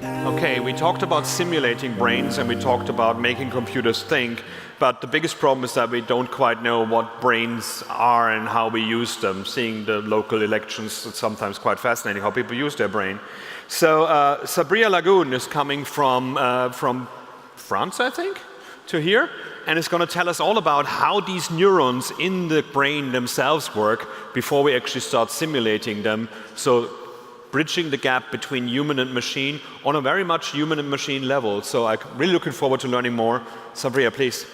Okay, we talked about simulating brains and we talked about making computers think, but the biggest problem is that we don't quite know what brains are and how we use them. Seeing the local elections, it's sometimes quite fascinating how people use their brain. So Sabria Lagoun is coming from France, I think, to here, and is going to tell us all about how these neurons in the brain themselves work before we actually start simulating them. So bridging the gap between human and machine on a very much human and machine level. So I'm really looking forward to learning more. Sabria, please.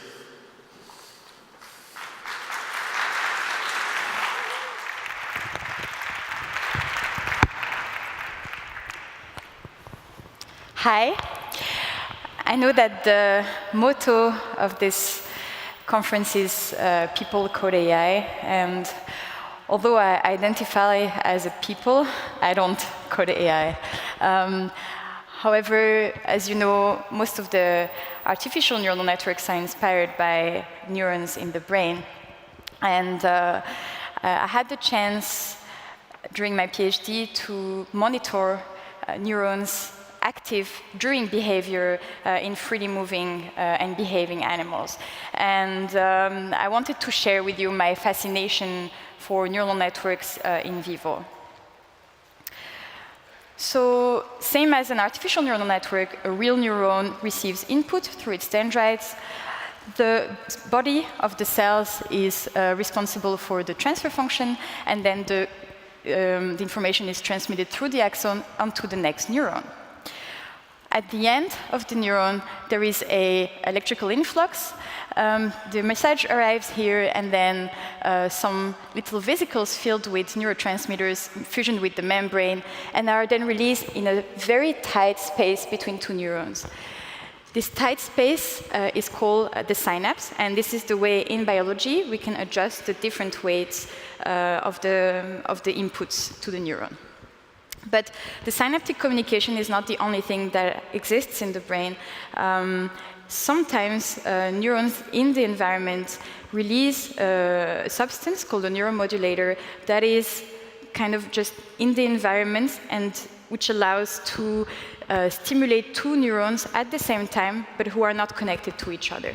Hi. I know that the motto of this conference is People Code AI, and although I identify as a people, I don't code AI. However, as you know, most of the artificial neural networks are inspired by neurons in the brain. And I had the chance during my PhD to monitor neurons active during behavior in freely moving and behaving animals. And I wanted to share with you my fascination for neural networks in vivo. So, same as an artificial neural network, a real neuron receives input through its dendrites. The body of the cells is responsible for the transfer function, and then the information is transmitted through the axon onto the next neuron. At the end of the neuron, there is an electrical influx. The message arrives here, and then some little vesicles filled with neurotransmitters fusion with the membrane, and are then released in a very tight space between two neurons. This tight space is called the synapse, and this is the way in biology we can adjust the different weights of the inputs to the neuron. But the synaptic communication is not the only thing that exists in the brain. Sometimes neurons in the environment release a substance called a neuromodulator that is kind of just in the environment and which allows to stimulate two neurons at the same time, but who are not connected to each other.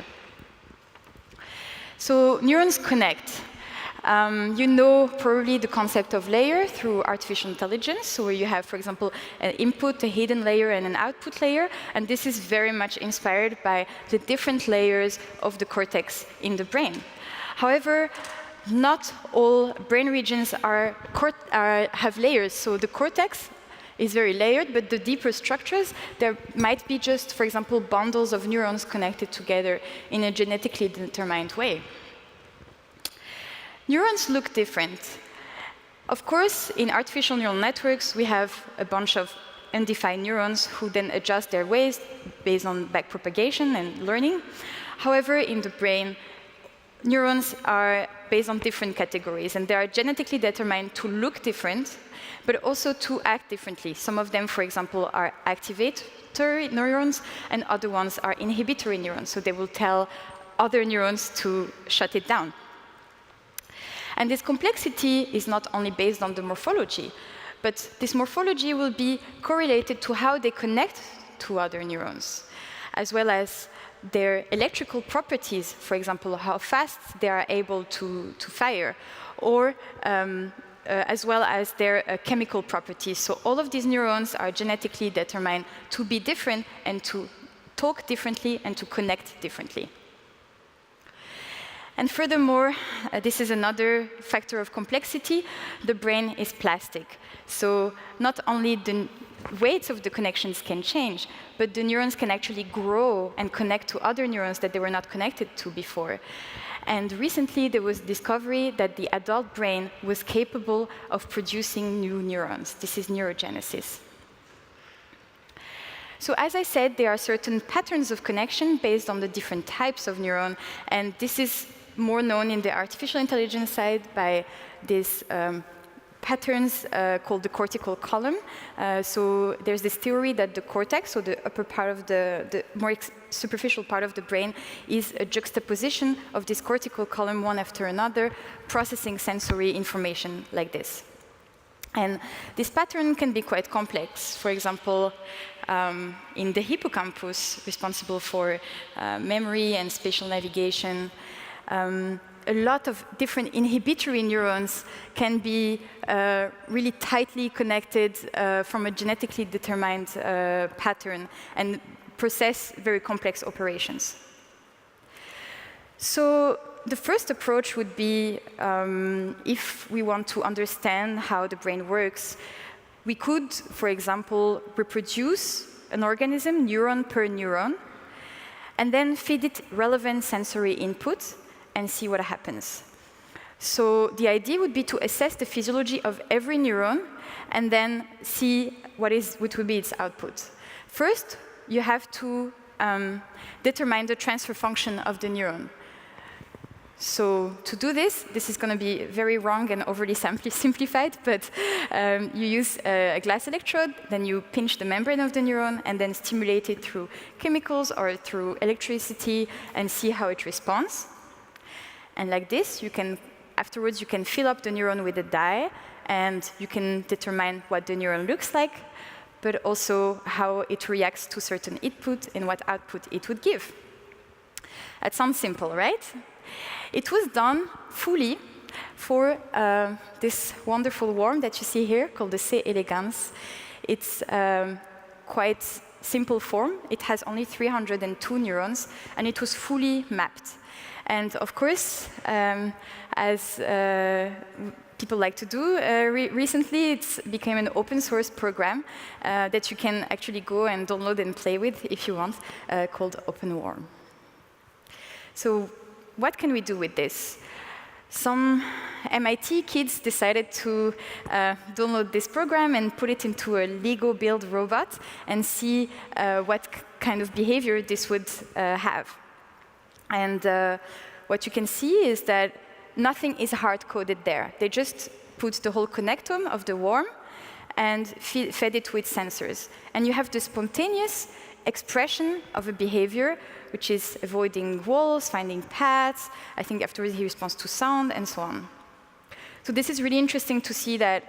So neurons connect. You know probably the concept of layer through artificial intelligence, so where you have, for example, an input, a hidden layer, and an output layer, and this is very much inspired by the different layers of the cortex in the brain. However, not all brain regions have layers, so the cortex is very layered, but the deeper structures, there might be just, for example, bundles of neurons connected together in a genetically determined way. Neurons look different. Of course, in artificial neural networks, we have a bunch of undefined neurons who then adjust their ways based on backpropagation and learning. However, in the brain, neurons are based on different categories, and they are genetically determined to look different, but also to act differently. Some of them, for example, are activatory neurons, and other ones are inhibitory neurons, so they will tell other neurons to shut it down. And this complexity is not only based on the morphology, but this morphology will be correlated to how they connect to other neurons, as well as their electrical properties, for example, how fast they are able to fire, or as well as their chemical properties. So all of these neurons are genetically determined to be different and to talk differently and to connect differently. And furthermore, this is another factor of complexity. The brain is plastic. So not only the weights of the connections can change, but the neurons can actually grow and connect to other neurons that they were not connected to before. And recently, there was discovery that the adult brain was capable of producing new neurons. This is neurogenesis. So as I said, there are certain patterns of connection based on the different types of neuron, and this is more known in the artificial intelligence side by these patterns called the cortical column. So there's this theory that the cortex, so the upper part of the more superficial part of the brain, is a juxtaposition of this cortical column one after another, processing sensory information like this. And this pattern can be quite complex. For example, in the hippocampus, responsible for memory and spatial navigation, a lot of different inhibitory neurons can be really tightly connected from a genetically determined pattern and process very complex operations. So the first approach would be, if we want to understand how the brain works, we could, for example, reproduce an organism neuron per neuron, and then feed it relevant sensory input and see what happens. So the idea would be to assess the physiology of every neuron and then see what would be its output. First, you have to determine the transfer function of the neuron. So to do this is going to be very wrong and overly simplified, but you use a glass electrode, then you pinch the membrane of the neuron, and then stimulate it through chemicals or through electricity and see how it responds. And like this, afterwards you can fill up the neuron with a dye, and you can determine what the neuron looks like, but also how it reacts to certain input and what output it would give. That sounds simple, right? It was done fully for this wonderful worm that you see here, called the C. elegans. It's quite simple form. It has only 302 neurons, and it was fully mapped. And of course, as people like to do recently, it became an open source program that you can actually go and download and play with if you want, called OpenWorm. So what can we do with this? Some MIT kids decided to download this program and put it into a Lego build robot and see what kind of behavior this would have. And what you can see is that nothing is hard-coded there. They just put the whole connectome of the worm and fed it with sensors. And you have the spontaneous expression of a behavior, which is avoiding walls, finding paths. I think afterwards he responds to sound, and so on. So this is really interesting to see that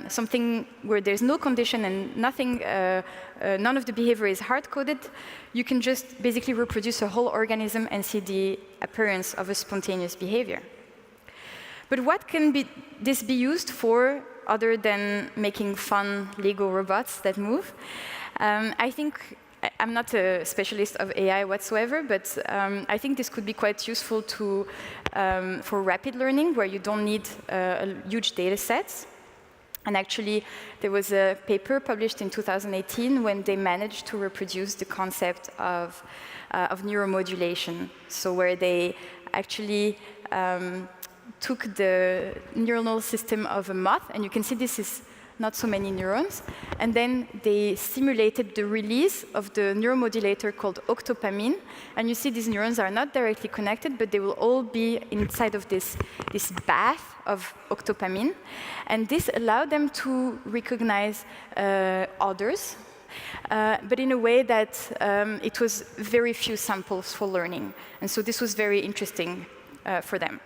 something where there's no condition and nothing, none of the behavior is hard-coded, you can just basically reproduce a whole organism and see the appearance of a spontaneous behavior. But what can this be used for other than making fun Lego robots that move? I think I'm not a specialist of AI whatsoever, but I think this could be quite useful for rapid learning, where you don't need huge data sets. And actually, there was a paper published in 2018 when they managed to reproduce the concept of neuromodulation. So where they actually took the neuronal system of a moth, and you can see this is not so many neurons, and then they simulated the release of the neuromodulator called octopamine, and you see these neurons are not directly connected, but they will all be inside of this bath of octopamine, and this allowed them to recognize others, but in a way that it was very few samples for learning, and so this was very interesting for them.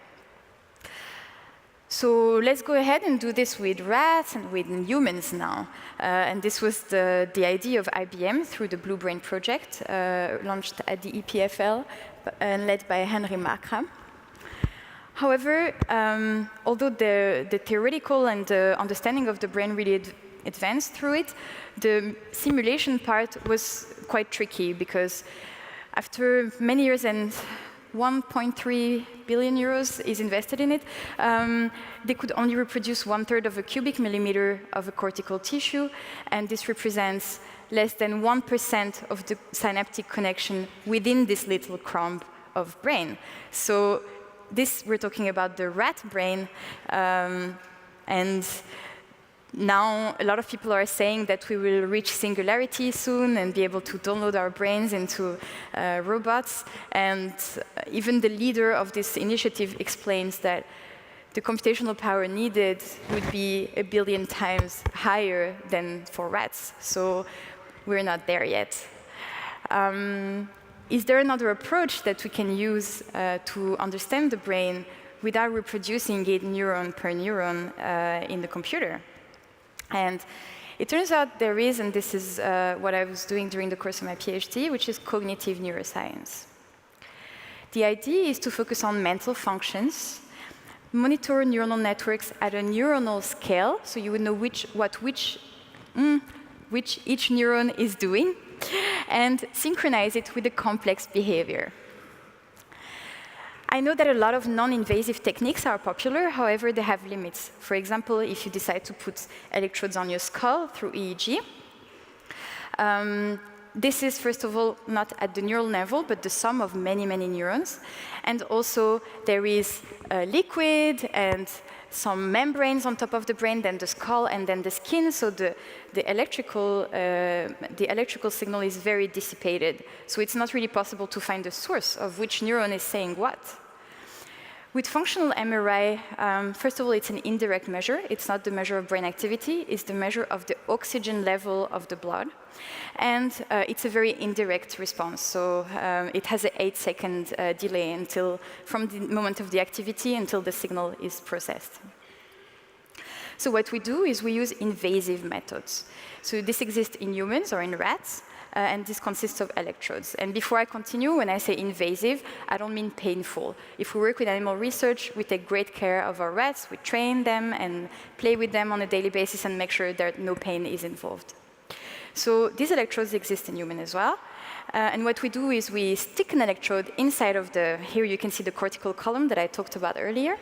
So let's go ahead and do this with rats and with humans now. And this was the idea of IBM through the Blue Brain project, launched at the EPFL and led by Henry Markram. However, although the theoretical and the understanding of the brain really advanced through it, the simulation part was quite tricky, because after many years and 1.3 billion euros is invested in it, they could only reproduce 1/3 of a cubic millimeter of a cortical tissue, and this represents less than 1% of the synaptic connection within this little crumb of brain. So this, we're talking about the rat brain, and now a lot of people are saying that we will reach singularity soon and be able to download our brains into robots. And even the leader of this initiative explains that the computational power needed would be 1 billion times higher than for rats. So we're not there yet. Is there another approach that we can use to understand the brain without reproducing it neuron per neuron in the computer? And it turns out there is, and this is what I was doing during the course of my PhD, which is cognitive neuroscience. The idea is to focus on mental functions, monitor neuronal networks at a neuronal scale, so you would know which each neuron is doing, and synchronize it with the complex behavior. I know that a lot of non-invasive techniques are popular, however, they have limits. For example, if you decide to put electrodes on your skull through EEG, this is, first of all, not at the neural level, but the sum of many, many neurons. And also, there is a liquid and some membranes on top of the brain, then the skull, and then the skin. So the electrical signal is very dissipated. So it's not really possible to find the source of which neuron is saying what. With functional MRI, first of all, it's an indirect measure. It's not the measure of brain activity. It's the measure of the oxygen level of the blood. And it's a very indirect response. So it has an 8-second delay from the moment of the activity until the signal is processed. So what we do is we use invasive methods. So this exists in humans or in rats. And this consists of electrodes. And before I continue, when I say invasive, I don't mean painful. If we work with animal research, we take great care of our rats, we train them and play with them on a daily basis and make sure that no pain is involved. So these electrodes exist in humans as well. And what we do is we stick an electrode inside of here you can see the cortical column that I talked about earlier.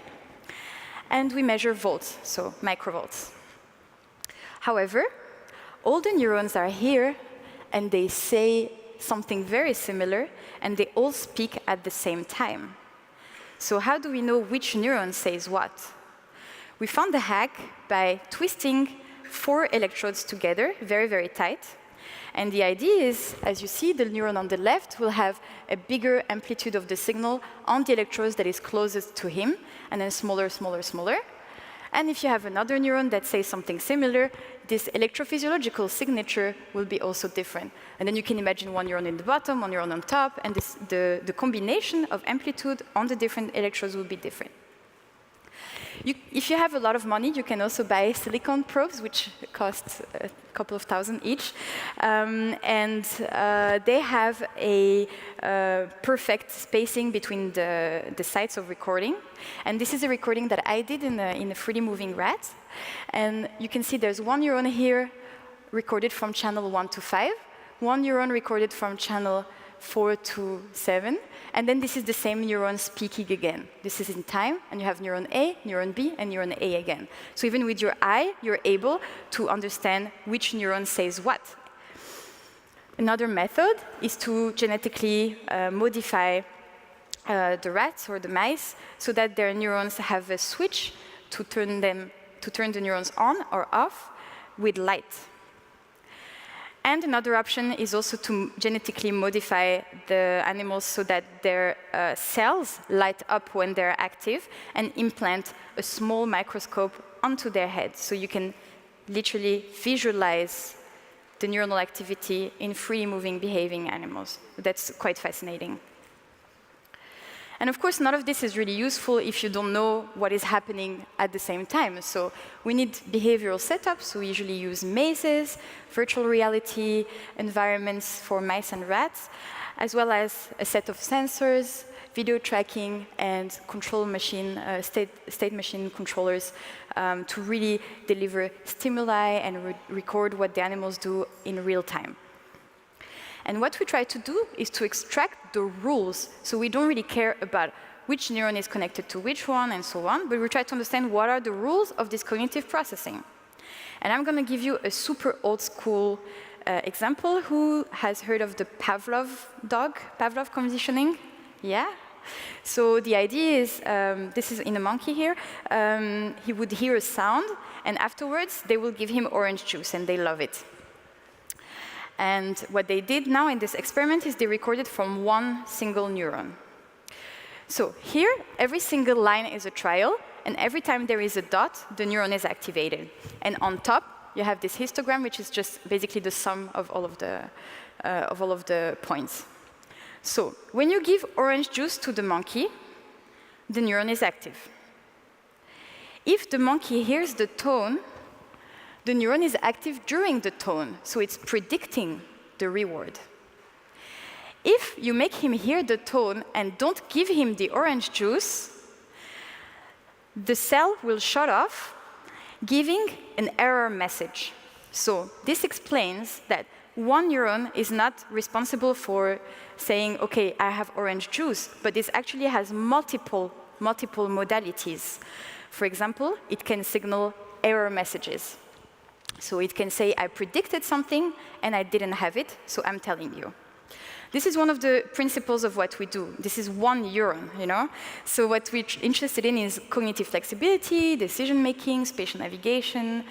And we measure volts, so microvolts. However, all the neurons are here and they say something very similar, and they all speak at the same time. So how do we know which neuron says what? We found the hack by twisting 4 electrodes together, very, very tight. And the idea is, as you see, the neuron on the left will have a bigger amplitude of the signal on the electrodes that is closest to him, and then smaller, smaller, smaller. And if you have another neuron that says something similar, this electrophysiological signature will be also different. And then you can imagine one neuron in the bottom, one neuron on top, and the combination of amplitude on the different electrodes will be different. If you have a lot of money, you can also buy silicon probes, which cost a couple of thousand each. They have a perfect spacing between the sites of recording. And this is a recording that I did in a 3D moving rat. And you can see there's one neuron here recorded from channel 1 to 5, one neuron recorded from channel 4 to 7, and then this is the same neuron speaking again. This is in time, and you have neuron A, neuron B, and neuron A again. So even with your eye, you're able to understand which neuron says what. Another method is to genetically modify the rats or the mice so that their neurons have a switch to turn the neurons on or off with light. And another option is also to genetically modify the animals so that their cells light up when they're active and implant a small microscope onto their head. So you can literally visualize the neuronal activity in free moving, behaving animals. That's quite fascinating. And of course, none of this is really useful if you don't know what is happening at the same time. So we need behavioral setups. So we usually use mazes, virtual reality environments for mice and rats, as well as a set of sensors, video tracking, and control machine, state machine controllers to really deliver stimuli and record what the animals do in real time. And what we try to do is to extract the rules. So we don't really care about which neuron is connected to which one and so on, but we try to understand what are the rules of this cognitive processing. And I'm going to give you a super old school example. Who has heard of the Pavlov dog, Pavlov conditioning? Yeah? So the idea is, this is in a monkey here, he would hear a sound, and afterwards they will give him orange juice, and they love it. And what they did now in this experiment is they recorded from one single neuron. So here, every single line is a trial, and every time there is a dot, the neuron is activated. And on top, you have this histogram, which is just basically the sum of all of the points. So when you give orange juice to the monkey, the neuron is active. If the monkey hears the tone, the neuron is active during the tone, so it's predicting the reward. If you make him hear the tone and don't give him the orange juice, the cell will shut off, giving an error message. So this explains that one neuron is not responsible for saying, OK, I have orange juice, but this actually has multiple modalities. For example, it can signal error messages. So it can say, I predicted something, and I didn't have it, so I'm telling you. This is one of the principles of what we do. This is one neuron, you know? So what we're interested in is cognitive flexibility, decision-making, spatial navigation,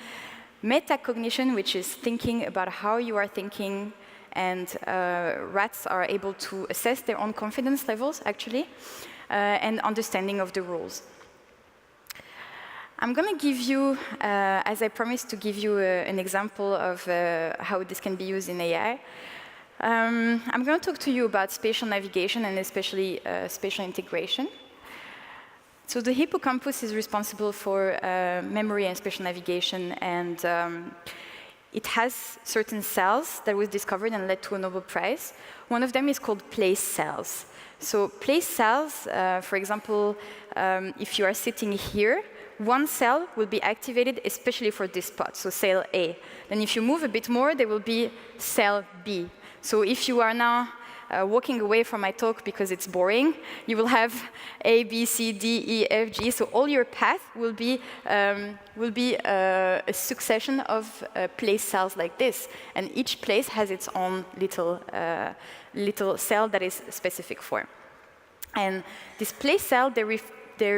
metacognition, which is thinking about how you are thinking, and rats are able to assess their own confidence levels, actually, and understanding of the rules. I'm going to give you, as I promised, to give you an example of how this can be used in AI. I'm going to talk to you about spatial navigation and especially spatial integration. So the hippocampus is responsible for memory and spatial navigation, and it has certain cells that was discovered and led to a Nobel Prize. One of them is called place cells. So place cells, for example, if you are sitting here, one cell will be activated especially for this spot, so cell A. Then if you move a bit more, there will be cell B. So if you are now walking away from my talk because it's boring, you will have A, B, C, D, E, F, G. So all your path will be a succession of place cells like this. And each place has its own little cell that is specific for. And this place cell, they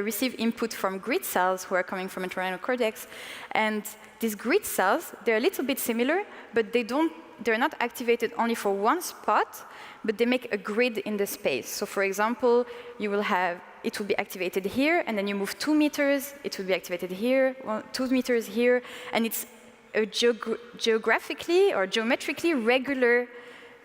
receive input from grid cells who are coming from entorhinal cortex. And these grid cells, they're a little bit similar, but they're not activated only for one spot, but they make a grid in the space. So for example, it will be activated here, and then you move 2 meters, it will be activated here, 2 meters here, and it's a geographically or geometrically regular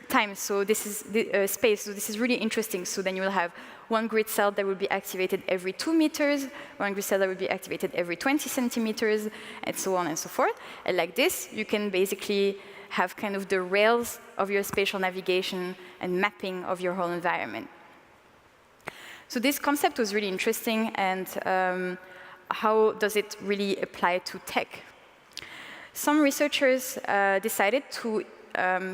time. So this is the space, so this is really interesting. So then you will have one grid cell that will be activated every 2 meters, one grid cell that will be activated every 20 centimeters, and so on and so forth. And like this, you can basically have kind of the rails of your spatial navigation and mapping of your whole environment. So this concept was really interesting, and how does it really apply to tech? Some researchers decided to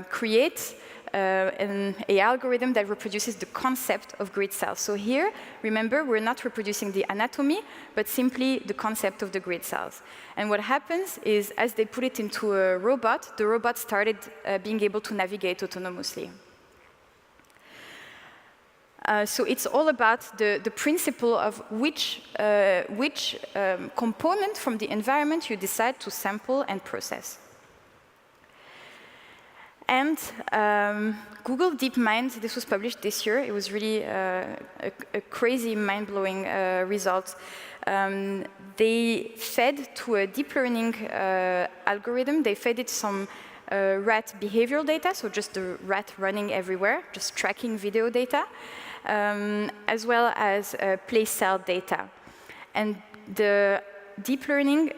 create an AI algorithm that reproduces the concept of grid cells. So here, remember, we're not reproducing the anatomy, but simply the concept of the grid cells. And what happens is, as they put it into a robot, the robot started being able to navigate autonomously. So it's all about the principle of which component from the environment you decide to sample and process. And Google DeepMind, this was published this year. It was really a crazy, mind-blowing result. They fed to a deep learning algorithm, they fed it some rat behavioral data, so just the rat running everywhere, just tracking video data, as well as place cell data. And the deep learning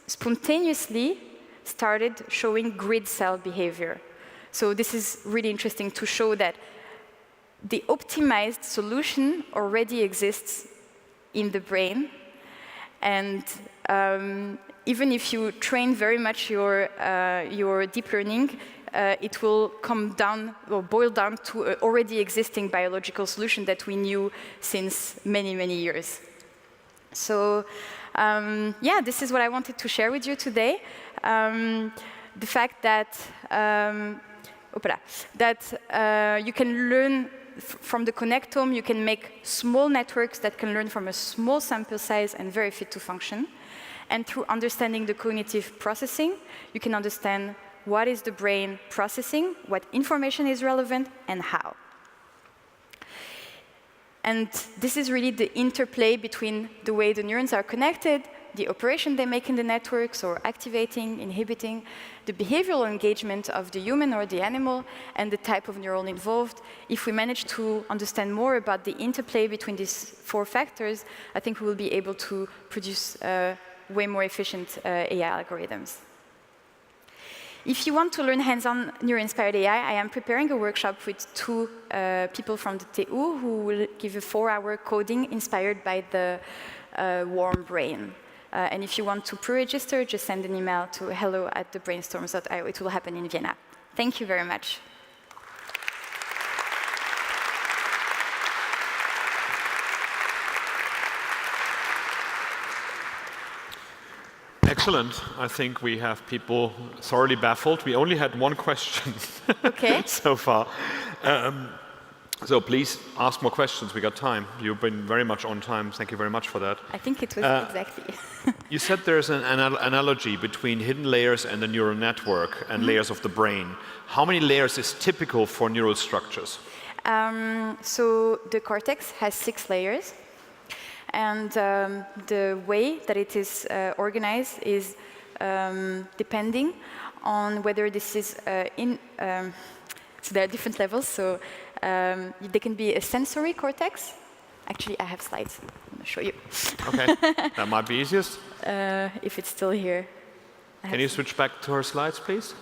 spontaneously started showing grid cell behavior. So this is really interesting to show that the optimized solution already exists in the brain. And even if you train very much your deep learning, it will come down or boil down to an already existing biological solution that we knew since many, many years. So yeah, this is what I wanted to share with you today. The fact that you can learn from the connectome, you can make small networks that can learn from a small sample size and very fit to function. And through understanding the cognitive processing, you can understand what is the brain processing, what information is relevant, and how. And this is really the interplay between the way the neurons are connected, the operation they make in the networks, or activating, inhibiting, the behavioral engagement of the human or the animal, and the type of neuron involved. If we manage to understand more about the interplay between these 4 factors, I think we will be able to produce way more efficient AI algorithms. If you want to learn hands-on neuro-inspired AI, I am preparing a workshop with 2 people from the TU who will give a 4-hour coding inspired by the warm brain. And if you want to pre-register, just send an email to hello@thebrainstorms.io. It will happen in Vienna. Thank you very much. Excellent. I think we have people thoroughly baffled. We only had one question so far. So please ask more questions. We got time. You've been very much on time. Thank you very much for that. I think it was exactly. You said there's an analogy between hidden layers and the neural network and layers of the brain. How many layers is typical for neural structures? So the cortex has 6 layers. And the way that it is organized is depending on whether this is so there are different levels. So there can be a sensory cortex. Actually, I have slides. I'm going to show you. Okay, that might be easiest. If it's still here. Can you switch back to her slides, please?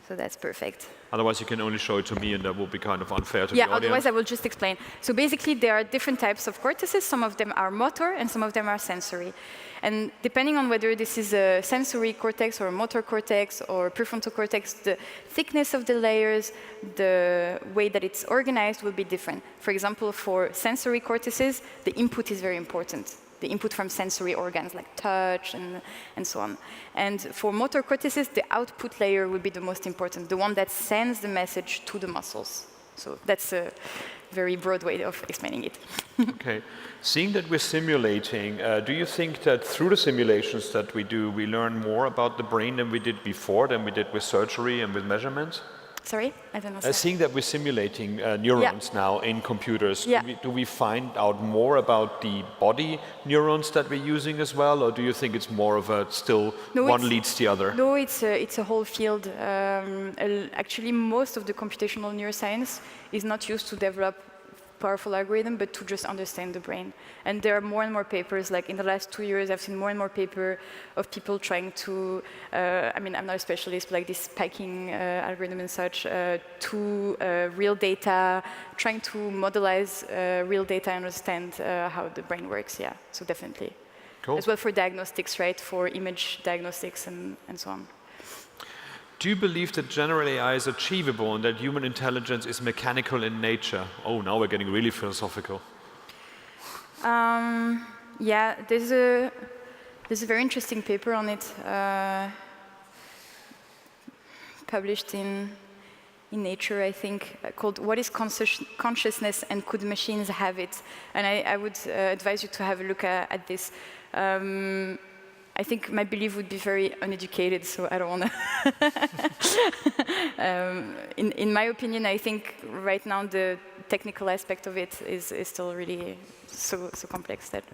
So that's perfect. Otherwise, you can only show it to me, and that will be kind of unfair to the audience. Otherwise I will just explain. So basically, there are different types of cortices. Some of them are motor, and some of them are sensory. And depending on whether this is a sensory cortex or a motor cortex or prefrontal cortex, the thickness of the layers, the way that it's organized will be different. For example, for sensory cortices, the input is very important. The input from sensory organs like touch and so on. And for motor cortices, the output layer will be the most important, the one that sends the message to the muscles. So that's a very broad way of explaining it. Okay. Seeing that we're simulating, do you think that through the simulations that we do, we learn more about the brain than we did before, than we did with surgery and with measurements? Sorry? I don't know. Seeing that we're simulating neurons now in computers, do we find out more about the body neurons that we're using as well, or do you think it's more of a still one leads the other? No, it's a whole field. Actually, most of the computational neuroscience is not used to develop powerful algorithm, but to just understand the brain. And there are more and more papers, like in the last 2 years, I've seen more and more papers of people trying to, I mean, I'm not a specialist, but like this spiking algorithm and such, to real data, trying to modelize real data and understand how the brain works, so definitely. Cool. As well for diagnostics, right, for image diagnostics and so on. Do you believe that general AI is achievable and that human intelligence is mechanical in nature? Oh, now we're getting really philosophical. Yeah, there's a very interesting paper on it, published in Nature, I think, called "What is Consciousness and Could Machines Have It?" And I would advise you to have a look at this. I think my belief would be very uneducated, so I don't want to. In my opinion, I think right now the technical aspect of it is still really so complex that,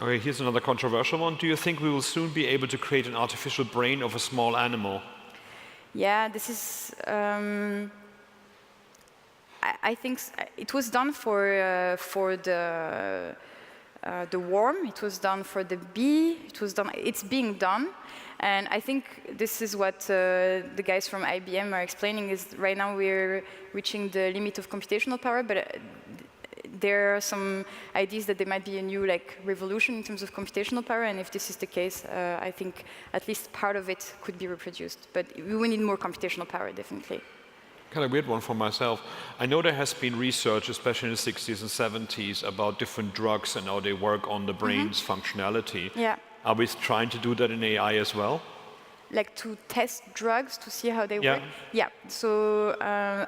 Okay, here's another controversial one. Do you think we will soon be able to create an artificial brain of a small animal? Yeah, this is. I think it was done for the worm, it was done for the bee, it's being done. And I think this is what the guys from IBM are explaining, is right now we're reaching the limit of computational power, but there are some ideas that there might be a new revolution in terms of computational power, and if this is the case, I think at least part of it could be reproduced. But we will need more computational power, definitely. Kind of weird one for myself. I know there has been research, especially in the 60s and 70s, about different drugs and how they work on the brain's functionality. Yeah. Are we trying to do that in AI as well? Like to test drugs to see how they work? Yeah. So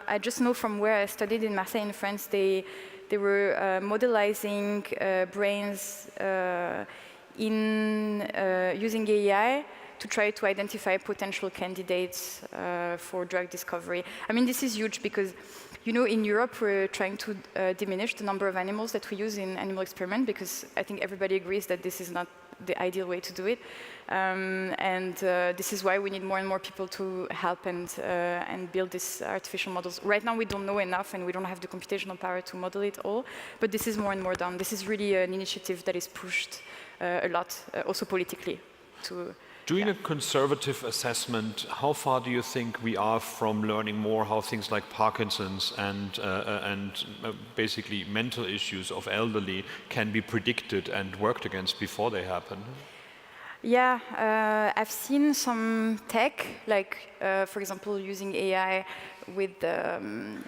I just know from where I studied in Marseille in France, they were modelizing brains in using AI to try to identify potential candidates for drug discovery. I mean, this is huge because, in Europe, we're trying to diminish the number of animals that we use in animal experiment, because I think everybody agrees that this is not the ideal way to do it. This is why we need more and more people to help and build these artificial models. Right now, we don't know enough, and we don't have the computational power to model it all, but this is more and more done. This is really an initiative that is pushed a lot, also politically, Doing a conservative assessment, how far do you think we are from learning more how things like Parkinson's and basically mental issues of elderly can be predicted and worked against before they happen? Yeah, I've seen some tech, like for example, using AI with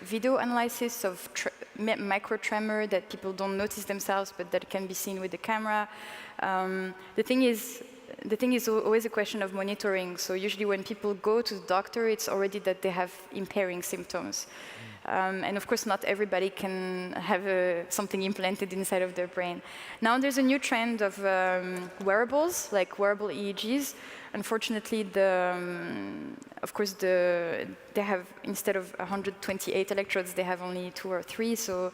video analysis of micro tremor that people don't notice themselves, but that can be seen with the camera. The thing is always a question of monitoring. So usually when people go to the doctor, it's already that they have impairing symptoms. And of course, not everybody can have something implanted inside of their brain. Now there's a new trend of wearables, like wearable EEGs. Unfortunately, they have, instead of 128 electrodes, they have only 2 or 3. So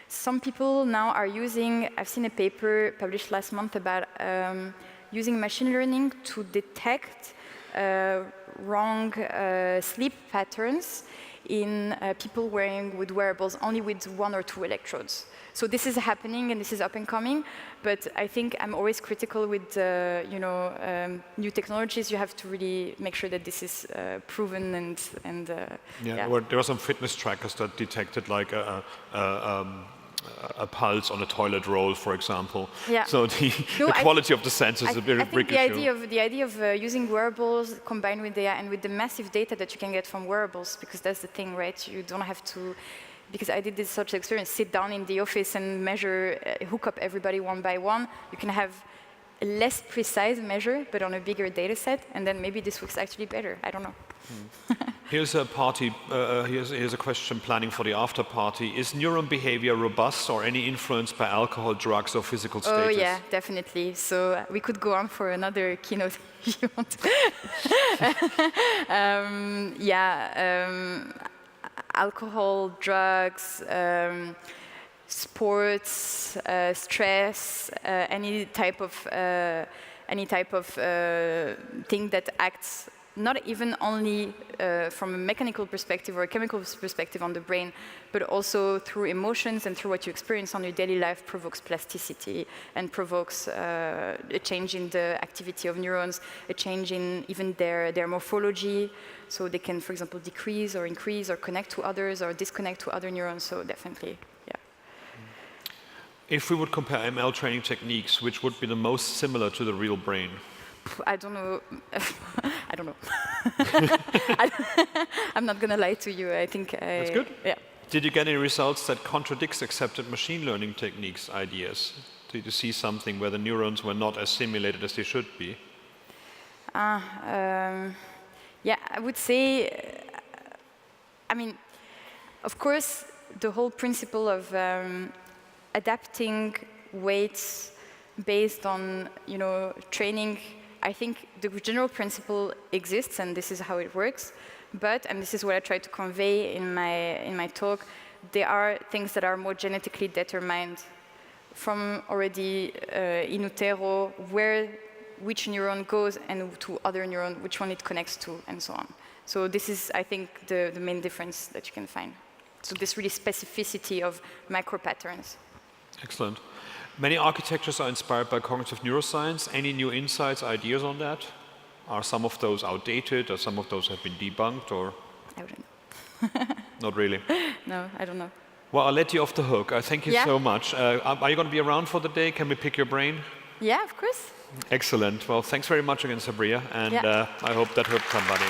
some people now are using, I've seen a paper published last month about using machine learning to detect wrong sleep patterns in people wearing with wearables only with 1 or 2 electrodes. So this is happening and this is up and coming, but I think I'm always critical with new technologies. You have to really make sure that this is proven and yeah. Well, there are some fitness trackers that detected like a pulse on a toilet roll, for example. Yeah. So the quality of the sensors is a big issue. The idea of using wearables combined with AI and with the massive data that you can get from wearables, because that's the thing, right? You don't have to, because I did this such experience, sit down in the office and measure, hook up everybody one by one. You can have a less precise measure, but on a bigger data set, and then maybe this works actually better. I don't know. Here's a party. Here's a question planning for the after party. Is neuron behavior robust or any influenced by alcohol, drugs, or physical status? Oh yeah, definitely. So we could go on for another keynote if you want. Alcohol, drugs, sports, stress, any type of thing that acts not even only from a mechanical perspective or a chemical perspective on the brain, but also through emotions and through what you experience on your daily life, provokes plasticity and provokes a change in the activity of neurons, a change in even their morphology. So they can, for example, decrease or increase or connect to others or disconnect to other neurons. So definitely, yeah. If we would compare ML training techniques, which would be the most similar to the real brain? I don't know. I don't know. I'm not going to lie to you. I think That's good. Yeah. Did you get any results that contradicts accepted machine learning techniques ideas? Did you see something where the neurons were not as simulated as they should be? Yeah, I would say, I mean, of course, the whole principle of adapting weights based on, training, I think the general principle exists, and this is how it works. But, and this is what I try to convey in my talk, there are things that are more genetically determined from already in utero, which neuron goes and to other neuron, which one it connects to, and so on. So this is, I think, the main difference that you can find. So this really specificity of micro patterns. Excellent. Many architectures are inspired by cognitive neuroscience. Any new insights, ideas on that? Are some of those outdated, or some of those have been debunked, or? I wouldn't know. Not really? No, I don't know. Well, I'll let you off the hook. I thank you so much. Are you going to be around for the day? Can we pick your brain? Yeah, of course. Excellent. Well, thanks very much again, Sabria, and I hope that helped somebody.